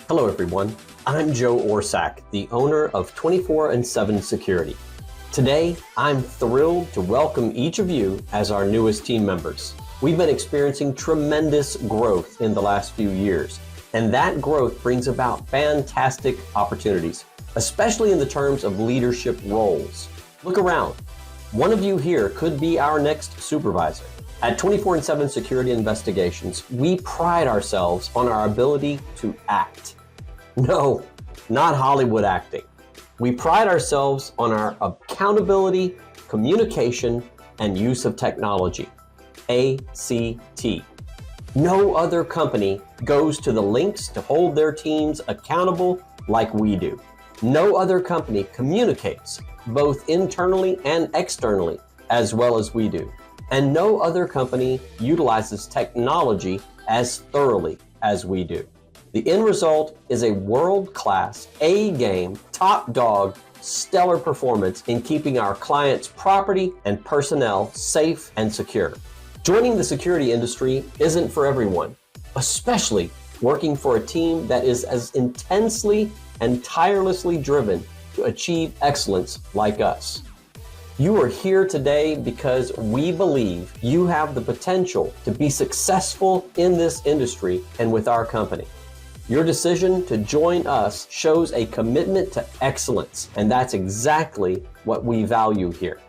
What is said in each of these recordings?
Hello everyone, I'm Joe Orsak, the owner of 24/7 Security. Today, I'm thrilled to welcome each of you as our newest team members. We've been experiencing tremendous growth in the last few years, and that growth brings about fantastic opportunities, especially in the terms of leadership roles. Look around. One of you here could be our next supervisor. At 24/7 Security Investigations, we pride ourselves on our ability to act. No, not Hollywood acting. We pride ourselves on our accountability, communication, and use of technology. ACT. No other company goes to the lengths to hold their teams accountable like we do. No other company communicates both internally and externally as well as we do. And no other company utilizes technology as thoroughly as we do. The end result is a world-class, A-game, top dog, stellar performance in keeping our clients' property and personnel safe and secure. Joining the security industry isn't for everyone, especially working for a team that is as intensely and tirelessly driven to achieve excellence like us. You are here today because we believe you have the potential to be successful in this industry and with our company. Your decision to join us shows a commitment to excellence, and that's exactly what we value here.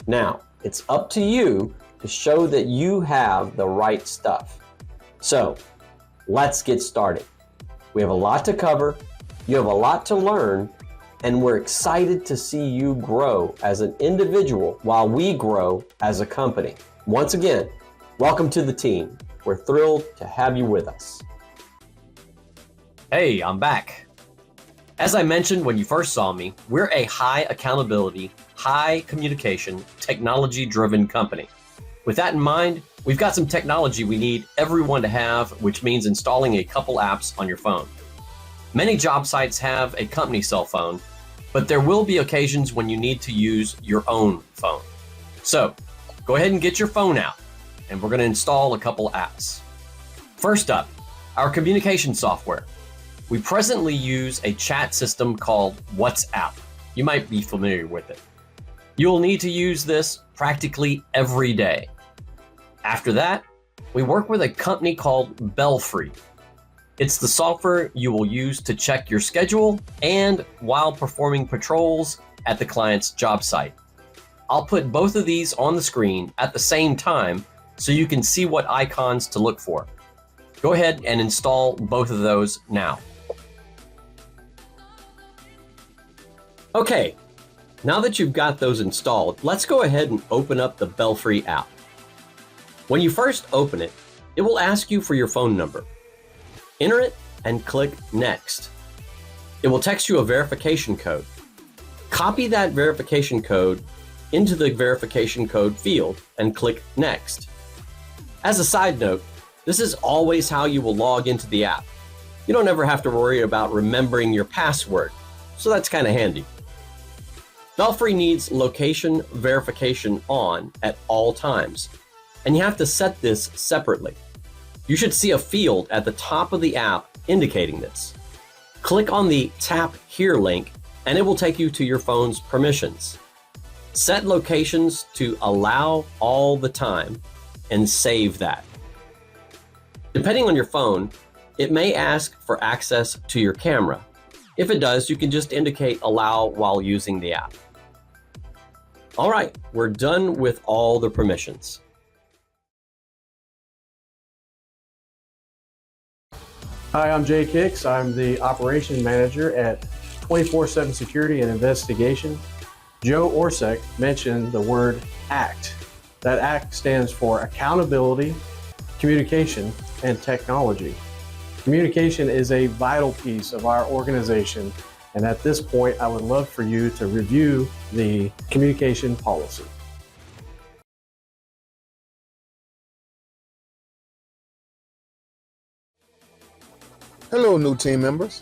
Now, it's up to you to show that you have the right stuff. So, let's get started. We have a lot to cover, you have a lot to learn, and we're excited to see you grow as an individual while we grow as a company. Once again, welcome to the team. We're thrilled to have you with us. Hey, I'm back. As I mentioned when you first saw me, we're a high accountability, high communication, technology-driven company. With that in mind, we've got some technology we need everyone to have, which means installing a couple apps on your phone. Many job sites have a company cell phone, but there will be occasions when you need to use your own phone. So go ahead and get your phone out, and we're going to install a couple apps. First up, our communication software. We presently use a chat system called WhatsApp. You might be familiar with it. You'll need to use this practically every day. After that, we work with a company called Belfry. It's the software you will use to check your schedule and while performing patrols at the client's job site. I'll put both of these on the screen at the same time so you can see what icons to look for. Go ahead and install both of those now. Okay, now that you've got those installed, let's go ahead and open up the Belfry app. When you first open it, it will ask you for your phone number. Enter it and click Next. It will text you a verification code. Copy that verification code into the verification code field and click Next. As a side note, this is always how you will log into the app. You don't ever have to worry about remembering your password, so that's kind of handy. Belfry needs location verification on at all times, and you have to set this separately. You should see a field at the top of the app indicating this. Click on the Tap Here link, and it will take you to your phone's permissions. Set locations to allow all the time, and save that. Depending on your phone, it may ask for access to your camera. If it does, you can just indicate allow while using the app. All right, we're done with all the permissions. Hi, I'm Jay Kicks. I'm the Operations Manager at 24/7 Security and Investigation. Joe Orsak mentioned the word ACT. That ACT stands for Accountability, Communication, and Technology. Communication is a vital piece of our organization, and at this point, I would love for you to review the communication policy. Hello, new team members.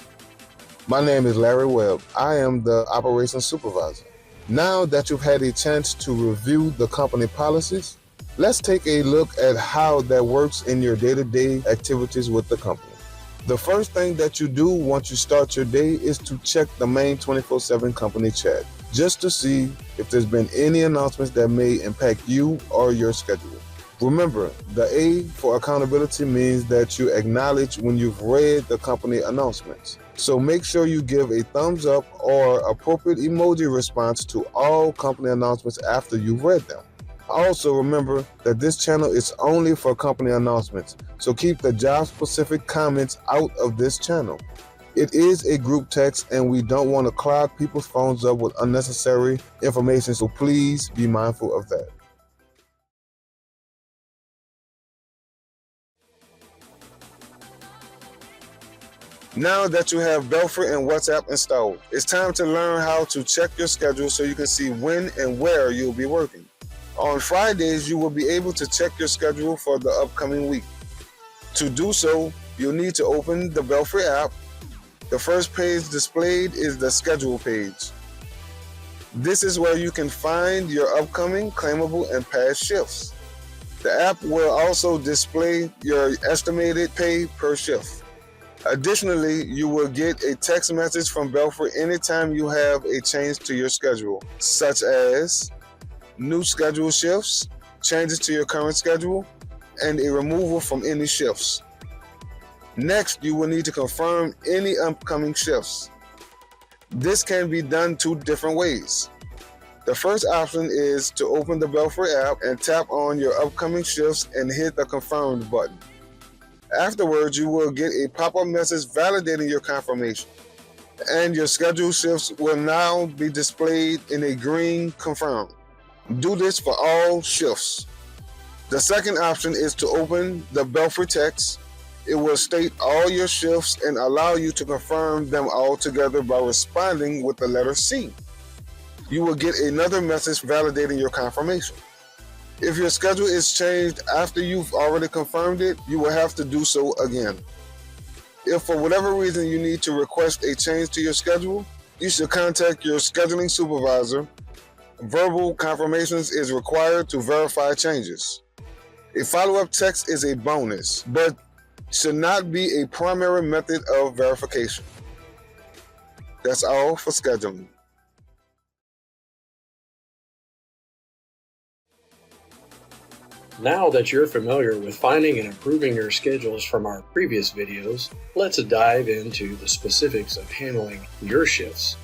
My name is Larry Webb. I am the Operations Supervisor. Now that you've had a chance to review the company policies, let's take a look at how that works in your day-to-day activities with the company. The first thing that you do once you start your day is to check the main 24/7 company chat, just to see if there's been any announcements that may impact you or your schedule. Remember, the A for accountability means that you acknowledge when you've read the company announcements. So make sure you give a thumbs up or appropriate emoji response to all company announcements after you've read them. Also remember that this channel is only for company announcements, so keep the job-specific comments out of this channel. It is a group text and we don't want to clog people's phones up with unnecessary information, so please be mindful of that. Now that you have Belfry and WhatsApp installed, it's time to learn how to check your schedule so you can see when and where you'll be working. On Fridays, you will be able to check your schedule for the upcoming week. To do so, you'll need to open the Belfry app. The first page displayed is the schedule page. This is where you can find your upcoming, claimable, and past shifts. The app will also display your estimated pay per shift. Additionally, you will get a text message from Belfry anytime you have a change to your schedule, such as new schedule shifts, changes to your current schedule, and a removal from any shifts. Next, you will need to confirm any upcoming shifts. This can be done two different ways. The first option is to open the Belfry app and tap on your upcoming shifts and hit the confirmed button. Afterwards, you will get a pop-up message validating your confirmation, and your scheduled shifts will now be displayed in a green confirm. Do this for all shifts. The second option is to open the Belfry text. It will state all your shifts and allow you to confirm them all together by responding with the letter C. You will get another message validating your confirmation. If your schedule is changed after you've already confirmed it, you will have to do so again. If for whatever reason you need to request a change to your schedule, you should contact your scheduling supervisor. Verbal confirmations is required to verify changes. A follow-up text is a bonus, but should not be a primary method of verification. That's all for scheduling. Now that you're familiar with finding and improving your schedules from our previous videos, let's dive into the specifics of handling your shifts.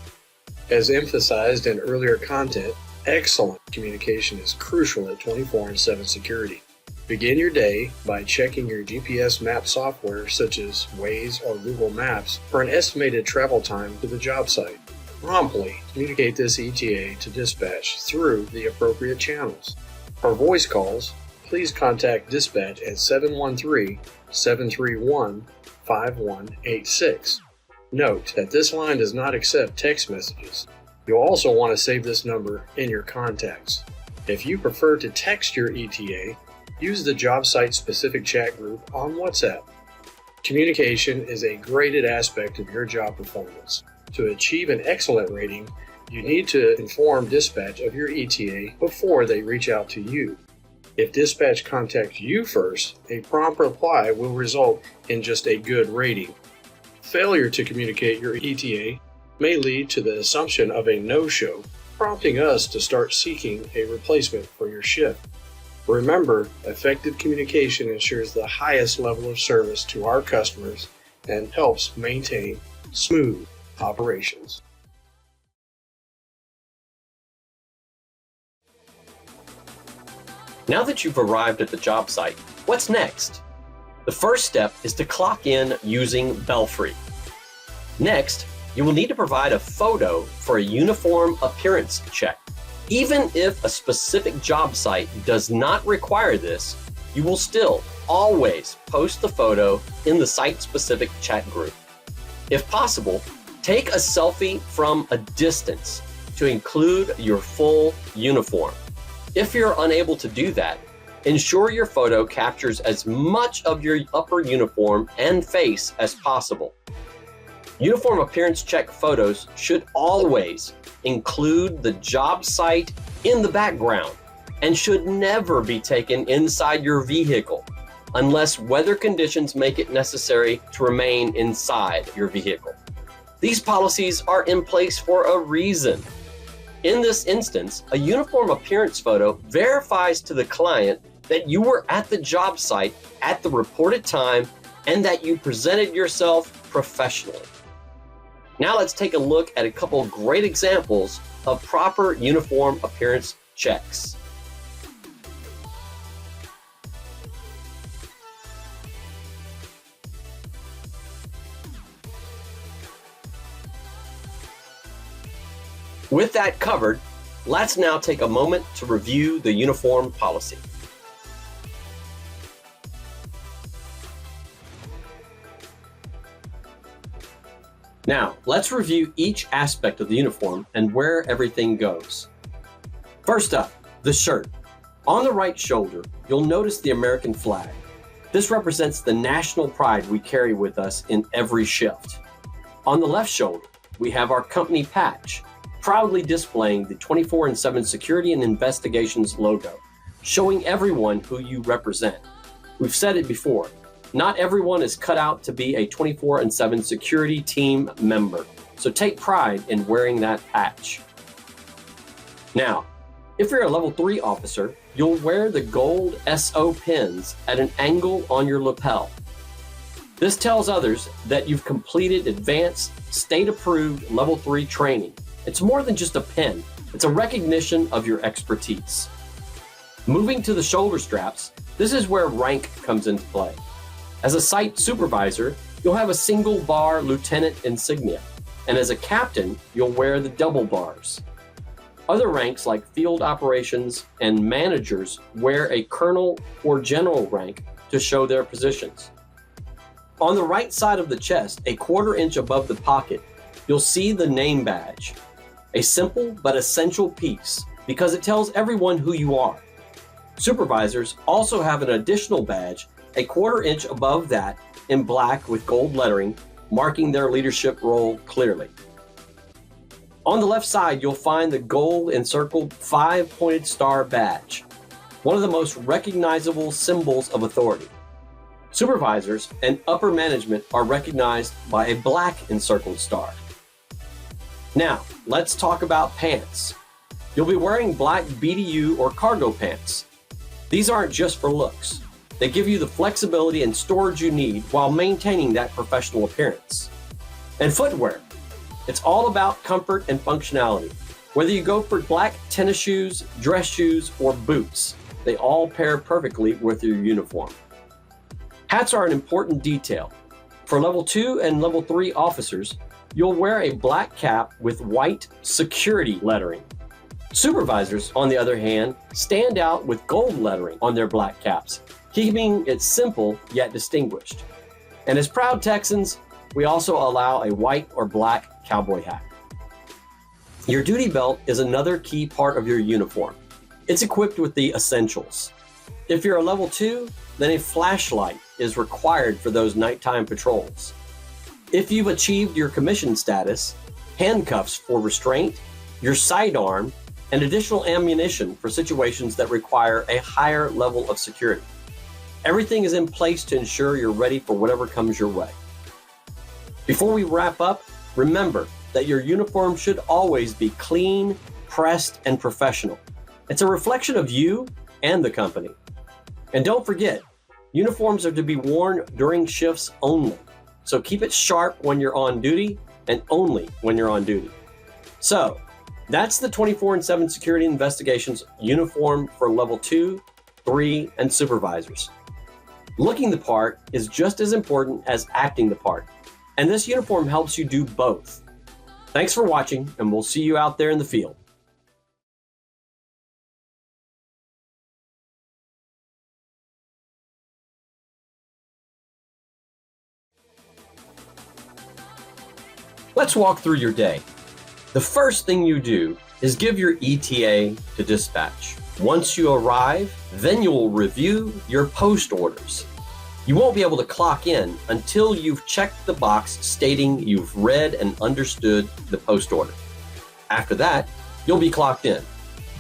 As emphasized in earlier content, excellent communication is crucial at 24/7 security. Begin your day by checking your GPS map software such as Waze or Google Maps for an estimated travel time to the job site. Promptly communicate this ETA to dispatch through the appropriate channels. For voice calls, please contact dispatch at 713-731-5186. Note that this line does not accept text messages. You'll also want to save this number in your contacts. If you prefer to text your ETA, use the job site specific chat group on WhatsApp. Communication is a graded aspect of your job performance. To achieve an excellent rating, you need to inform dispatch of your ETA before they reach out to you. If dispatch contacts you first, a prompt reply will result in just a good rating. Failure to communicate your ETA may lead to the assumption of a no-show, prompting us to start seeking a replacement for your shift. Remember, effective communication ensures the highest level of service to our customers and helps maintain smooth operations. Now that you've arrived at the job site, what's next? The first step is to clock in using Belfry. Next, you will need to provide a photo for a uniform appearance check. Even if a specific job site does not require this, you will still always post the photo in the site-specific chat group. If possible, take a selfie from a distance to include your full uniform. If you're unable to do that, ensure your photo captures as much of your upper uniform and face as possible. Uniform appearance check photos should always include the job site in the background and should never be taken inside your vehicle unless weather conditions make it necessary to remain inside your vehicle. These policies are in place for a reason. In this instance, a uniform appearance photo verifies to the client that you were at the job site at the reported time and that you presented yourself professionally. Now let's take a look at a couple of great examples of proper uniform appearance checks. With that covered, let's now take a moment to review the uniform policy. Now, let's review each aspect of the uniform and where everything goes. First up, the shirt. On the right shoulder, you'll notice the American flag. This represents the national pride we carry with us in every shift. On the left shoulder, we have our company patch, proudly displaying the 24/7 Security and Investigations logo, showing everyone who you represent. We've said it before, not everyone is cut out to be a 24/7 security team member, so take pride in wearing that patch. Now, if you're a level 3 officer, you'll wear the gold SO pins at an angle on your lapel. This tells others that you've completed advanced, state-approved level 3 training. It's more than just a pin, it's a recognition of your expertise. Moving to the shoulder straps, this is where rank comes into play. As a site supervisor, you'll have a single bar lieutenant insignia, and as a captain, you'll wear the double bars. Other ranks like field operations and managers wear a colonel or general rank to show their positions. On the right side of the chest, a 1/4 inch above the pocket, you'll see the name badge. A simple but essential piece because it tells everyone who you are. Supervisors also have an additional badge a 1/4 inch above that in black with gold lettering, marking their leadership role clearly. On the left side, you'll find the gold encircled 5-pointed star badge, one of the most recognizable symbols of authority. Supervisors and upper management are recognized by a black encircled star. Now, let's talk about pants. You'll be wearing black BDU or cargo pants. These aren't just for looks. They give you the flexibility and storage you need while maintaining that professional appearance. And footwear. It's all about comfort and functionality. Whether you go for black tennis shoes, dress shoes, or boots, they all pair perfectly with your uniform. Hats are an important detail. For level 2 and level 3 officers, you'll wear a black cap with white security lettering. Supervisors, on the other hand, stand out with gold lettering on their black caps, keeping it simple yet distinguished. And as proud Texans, we also allow a white or black cowboy hat. Your duty belt is another key part of your uniform. It's equipped with the essentials. If you're a level 2, then a flashlight is required for those nighttime patrols. If you've achieved your commission status, handcuffs for restraint, your sidearm, and additional ammunition for situations that require a higher level of security. Everything is in place to ensure you're ready for whatever comes your way. Before we wrap up, remember that your uniform should always be clean, pressed, and professional. It's a reflection of you and the company. And don't forget, uniforms are to be worn during shifts only. So keep it sharp when you're on duty and only when you're on duty. So that's the 24/7 Security Investigations uniform for level 2, 3, and supervisors. Looking the part is just as important as acting the part. And this uniform helps you do both. Thanks for watching, and we'll see you out there in the field. Let's walk through your day. The first thing you do is give your ETA to dispatch. Once you arrive, then you'll review your post orders. You won't be able to clock in until you've checked the box stating you've read and understood the post order. After that, you'll be clocked in.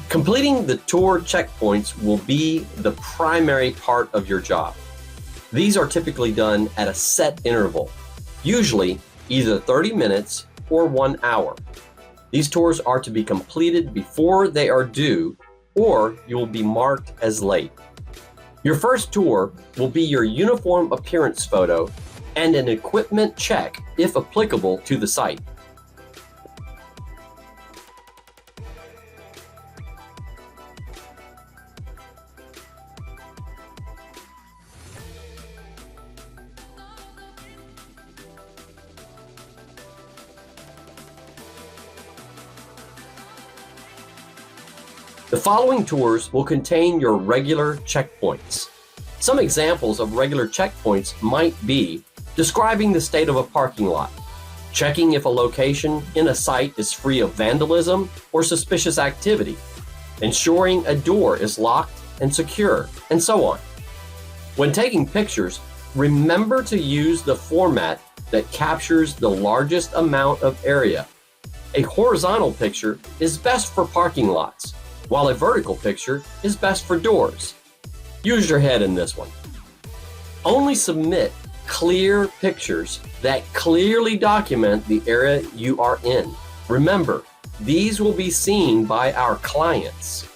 Completing the tour checkpoints will be the primary part of your job. These are typically done at a set interval, usually either 30 minutes or 1 hour. These tours are to be completed before they are due, or you will be marked as late. Your first tour will be your uniform appearance photo and an equipment check, if applicable, to the site. The following tours will contain your regular checkpoints. Some examples of regular checkpoints might be describing the state of a parking lot, checking if a location in a site is free of vandalism or suspicious activity, ensuring a door is locked and secure, and so on. When taking pictures, remember to use the format that captures the largest amount of area. A horizontal picture is best for parking lots, while a vertical picture is best for doors. Use your head in this one. Only submit clear pictures that clearly document the area you are in. Remember, these will be seen by our clients.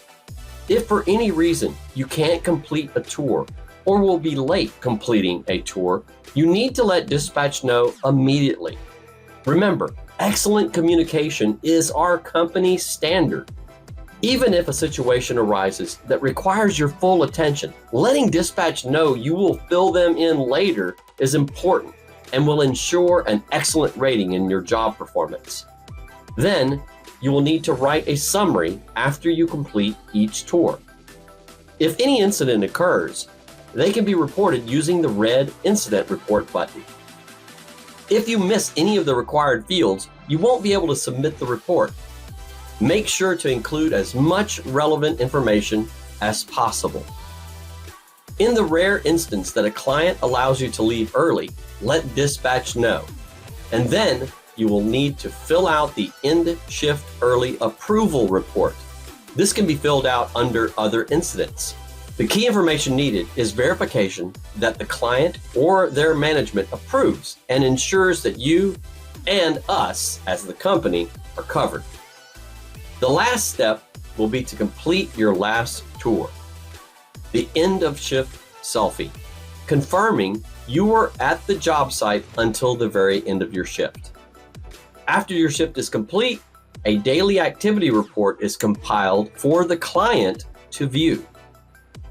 If for any reason you can't complete a tour or will be late completing a tour, you need to let dispatch know immediately. Remember, excellent communication is our company standard. Even if a situation arises that requires your full attention, letting dispatch know you will fill them in later is important and will ensure an excellent rating in your job performance. Then, you will need to write a summary after you complete each tour. If any incident occurs, they can be reported using the red Incident Report button. If you miss any of the required fields, you won't be able to submit the report. Make sure to include as much relevant information as possible. In the rare instance that a client allows you to leave early, let dispatch know. And then you will need to fill out the End Shift Early Approval Report. This can be filled out under Other Incidents. The key information needed is verification that the client or their management approves and ensures that you and us as the company are covered. The last step will be to complete your last tour, the end of shift selfie, confirming you were at the job site until the very end of your shift. After your shift is complete, a daily activity report is compiled for the client to view.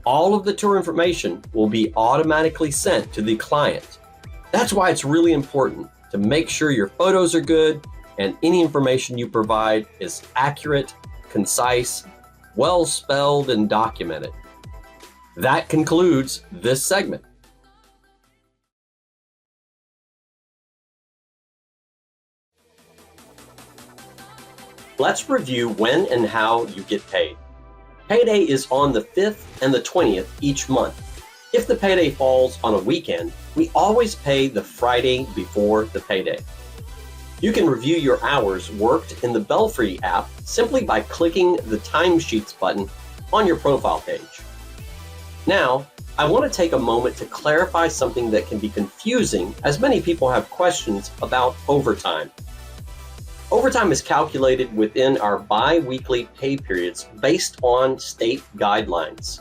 All of the tour information will be automatically sent to the client. That's why it's really important to make sure your photos are good and any information you provide is accurate, concise, well spelled, and documented. That concludes this segment. Let's review when and how you get paid. Payday is on the 5th and the 20th each month. If the payday falls on a weekend, we always pay the Friday before the payday. You can review your hours worked in the Belfry app simply by clicking the Timesheets button on your profile page. Now, I want to take a moment to clarify something that can be confusing, as many people have questions about overtime. Overtime is calculated within our bi-weekly pay periods based on state guidelines.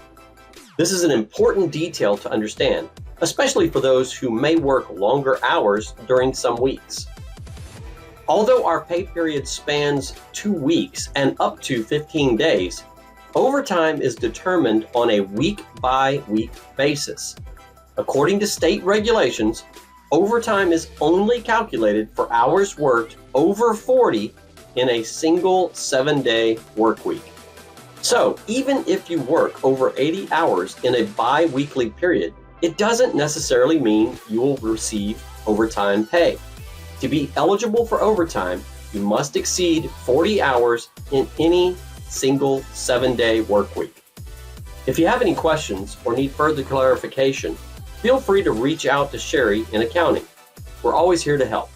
This is an important detail to understand, especially for those who may work longer hours during some weeks. Although our pay period spans 2 weeks and up to 15 days, overtime is determined on a week-by-week basis. According to state regulations, overtime is only calculated for hours worked over 40 in a single 7-day work week. So even if you work over 80 hours in a bi-weekly period, it doesn't necessarily mean you will receive overtime pay. To be eligible for overtime, you must exceed 40 hours in any single 7-day work week. If you have any questions or need further clarification, feel free to reach out to Sherry in accounting. We're always here to help.